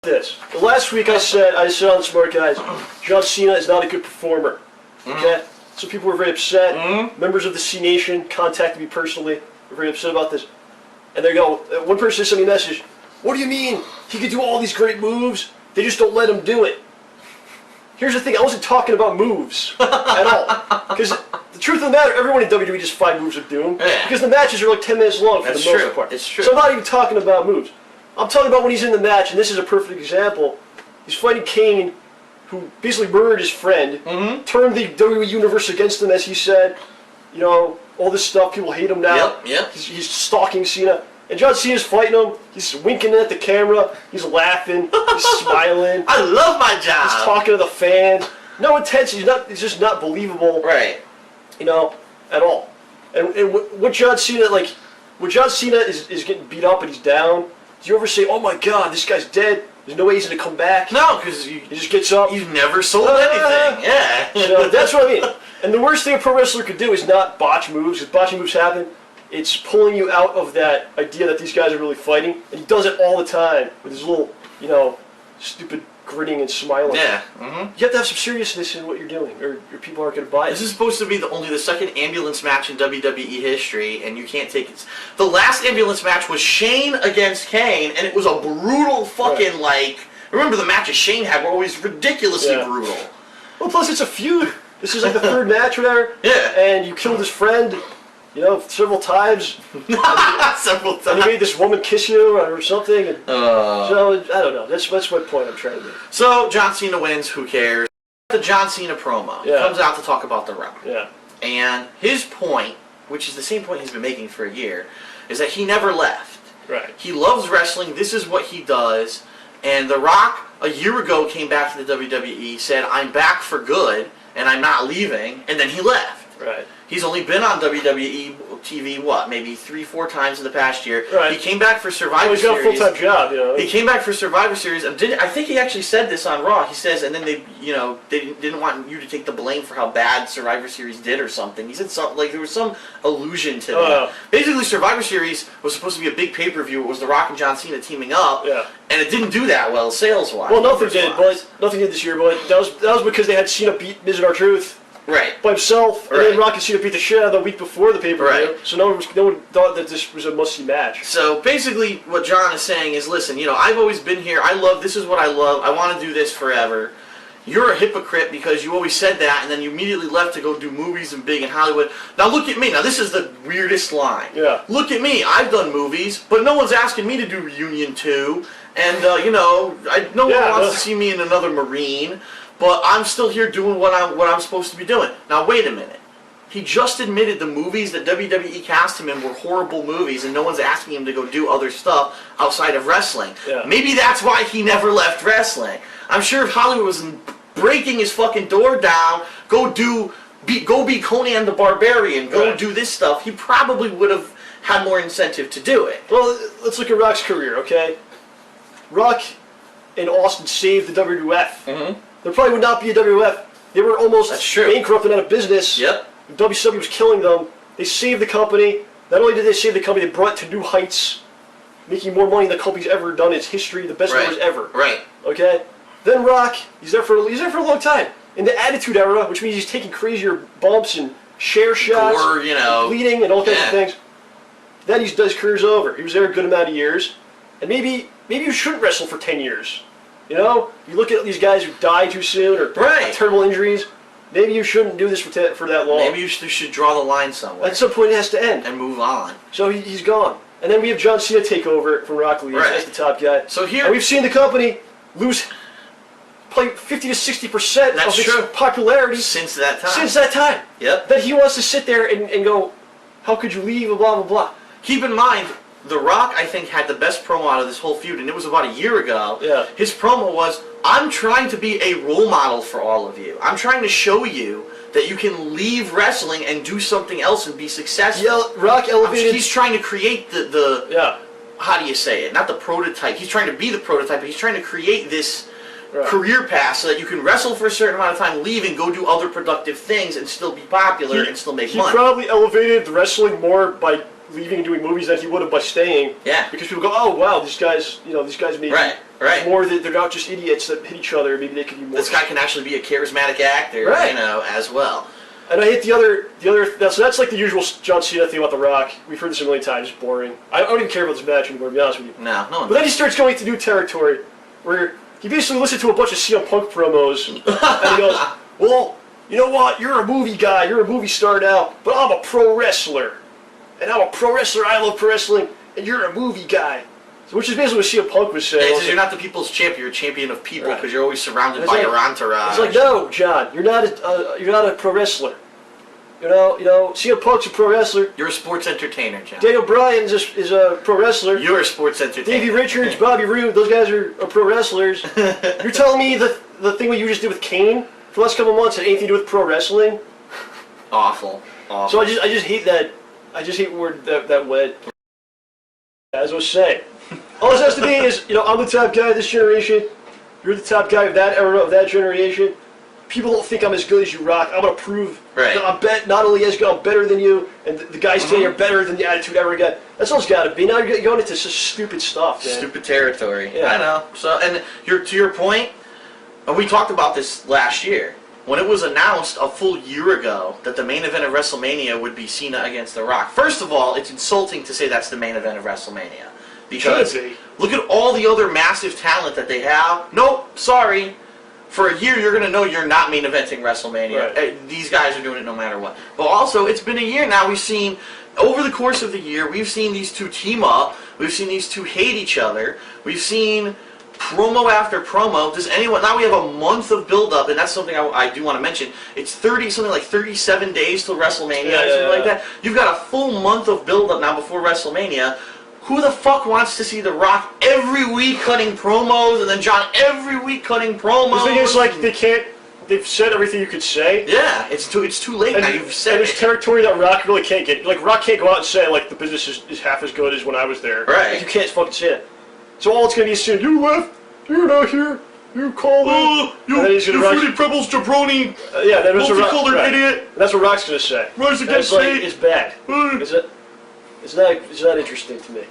This. Last week I said on Smark, guys, John Cena is not a good performer. Okay? So people were very upset. Members of the C Nation contacted me personally. Were very upset about this. And they go, one person sent me a message, "What do you mean? He could do all these great moves, they just don't let him do it." Here's the thing, I wasn't talking about moves at all. Because the truth of the matter, everyone in WWE just find moves of doom. Yeah. Because the matches are like 10 minutes long for the most part. It's true. So I'm not even talking about moves. I'm talking about when he's in the match, and this is a perfect example. He's fighting Kane, who basically murdered his friend, turned the WWE Universe against him, as he said. You know, all this stuff, people hate him now. Yep. He's stalking Cena. And John Cena's fighting him, he's winking at the camera, he's laughing, he's smiling. I love my job. He's talking to the fans. No intensity, he's just not believable. Right. You know, at all. And what John Cena, like, when John Cena is getting beat up and he's down, do you ever say, "Oh my God, this guy's dead, there's no way he's going to come back"? No, because he just gets up. You've never sold anything. Yeah. So that's what I mean. And the worst thing a pro wrestler could do is not botch moves. If botching moves happen, it's pulling you out of that idea that these guys are really fighting. And he does it all the time with his little, you know, stupid grinning and smiling. Yeah. You have to have some seriousness in what you're doing, or your people aren't going to buy it. This is supposed to be only the second ambulance match in WWE history, and you can't take it. The last ambulance match was Shane against Kane, and it was a brutal fucking, like... Remember the matches Shane had were always ridiculously brutal. Well, plus it's a feud. This is like the third match or whatever. Yeah. And you killed his friend, you know, several times. Several times. And you made this woman kiss you or something. And so, I don't know. That's my point I'm trying to make. So, John Cena wins, who cares? The John Cena promo comes out to talk about The Rock. Yeah. And his point, which is the same point he's been making for a year, is that he never left. Right. He loves wrestling. This is what he does. And The Rock, a year ago, came back to the WWE, said, "I'm back for good, and I'm not leaving," and then he left. Right. He's only been on WWE TV, what, maybe 3-4 times in the past year. Right. He came back for Survivor Series. He's got a full-time job, you know. He came back for Survivor Series, and I think he actually said this on Raw. He says, and then they didn't want you to take the blame for how bad Survivor Series did or something. He said something, like there was some allusion to that. Basically, Survivor Series was supposed to be a big pay-per-view. It was The Rock and John Cena teaming up, and it didn't do that well sales-wise. Well, nothing did this year, but that was because they had Cena beat Miz and R-Truth. Right. By himself, and then Rock and Cena beat the shit out of the week before the pay-per-view. Right. So no one thought that this was a must-see match. So basically, what John is saying is, listen, you know, I've always been here. This is what I love. I want to do this forever. You're a hypocrite because you always said that, and then you immediately left to go do movies and big in Hollywood. Now look at me. Now this is the weirdest line. Yeah. Look at me. I've done movies, but no one's asking me to do Reunion 2, and you know, no one wants to see me in another Marine. But I'm still here doing what I'm supposed to be doing. Now wait a minute. He just admitted the movies that WWE cast him in were horrible movies, and no one's asking him to go do other stuff outside of wrestling. Yeah. Maybe that's why he never left wrestling. I'm sure if Hollywood was breaking his fucking door down, go be Conan the Barbarian, go do this stuff, he probably would have had more incentive to do it. Well, let's look at Rock's career, okay? Rock and Austin saved the WWF. There probably would not be a WWF. They were almost bankrupt and out of business. Yep. WCW was killing them. They saved the company. Not only did they save the company, they brought it to new heights, making more money than the company's ever done in its history, the best numbers ever. Right. Okay? Then Rock, he's there for a long time. In the Attitude Era, which means he's taking crazier bumps and share shots, or, you know, bleeding and all kinds of things. Then his career's over. He was there a good amount of years. And maybe you shouldn't wrestle for 10 years. You know, you look at these guys who die too soon or have terrible injuries. Maybe you shouldn't do this for that long. Maybe you should draw the line somewhere. At some point, it has to end and move on. So he's gone, and then we have John Cena take over from Rock Lee as the top guy. So here, and we've seen the company lose probably 50 to 60% of its popularity since that time. Since that time. Yep. That he wants to sit there and go, "How could you leave?" Blah blah blah. Keep in mind, The Rock, I think, had the best promo out of this whole feud, and it was about a year ago. Yeah. His promo was, "I'm trying to be a role model for all of you. I'm trying to show you that you can leave wrestling and do something else and be successful." Yeah, Rock elevated. He's trying to create the how do you say it? Not the prototype. He's trying to be the prototype, but he's trying to create this career path so that you can wrestle for a certain amount of time, leave, and go do other productive things and still be popular and still make money. He probably elevated the wrestling more by leaving and doing movies than he would have by staying. Yeah. Because people go, oh wow, these guys maybe right. more that they're not just idiots that hit each other. Maybe they could be more. This guy can actually be a charismatic actor, right. you know, as well. And I hate the other. So that's like the usual John Cena thing about The Rock. We've heard this a million times. It's boring. I don't even care about this match anymore, to be honest with you. No one. But then he starts going to new territory, where he basically listened to a bunch of CM Punk promos, and he goes, "Well, you know what? You're a movie guy. You're a movie star now, but I'm a pro wrestler, and I'm a pro wrestler. I love pro wrestling, and you're a movie guy." So, which is basically what CM Punk was saying. Because you're not the people's champion. You're a champion of people because right. you're always surrounded by your entourage. It's like, no, John, you're not a pro wrestler. You know, CM Punk's a pro wrestler. You're a sports entertainer, John. Daniel Bryan is a pro wrestler. You're a sports entertainer. Davey Richards, Bobby Roode, those guys are pro wrestlers. You're telling me the thing what you just did with Kane for the last couple months had anything to do with pro wrestling? Awful. So I just hate that. I just hate word that went. As I was saying, all this has to be is, I'm the top guy of this generation. You're the top guy of that era, of that generation. People don't think I'm as good as you, Rock. I'm going to prove that I'm not only as good, I'm better than you, and the guys today are better than the Attitude Era guy. That's all it's got to be. Now you're going into such stupid stuff, man. Stupid territory. Yeah. I know. So, and to your point, and we talked about this last year, when it was announced a full year ago that the main event of WrestleMania would be Cena against The Rock. First of all, it's insulting to say that's the main event of WrestleMania. Because look at all the other massive talent that they have. Nope, sorry. For a year, you're going to know you're not main eventing WrestleMania. Right. These guys are doing it no matter what. But also, it's been a year now. We've seen, over the course of the year, we've seen these two team up. We've seen these two hate each other. We've seen promo after promo. Now we have a month of build-up, and that's something I do want to mention. It's something like 37 days till WrestleMania, or something like that. You've got a full month of build-up now before WrestleMania. Who the fuck wants to see The Rock every week cutting promos, and then John every week cutting promos? The thing is, like, they've said everything you could say. Yeah, it's too late now. You've said there's territory that Rock really can't get. Like, Rock can't go out and say, like, the business is half as good as when I was there. Right. Like, you can't fucking say it. So all it's going to be is saying, you left, you're not here, you called it. You fruity pebbles jabroni. Yeah, then that's what multicolored idiot. That's what Rock's going to say. Rise against it's bad. It's not interesting to me.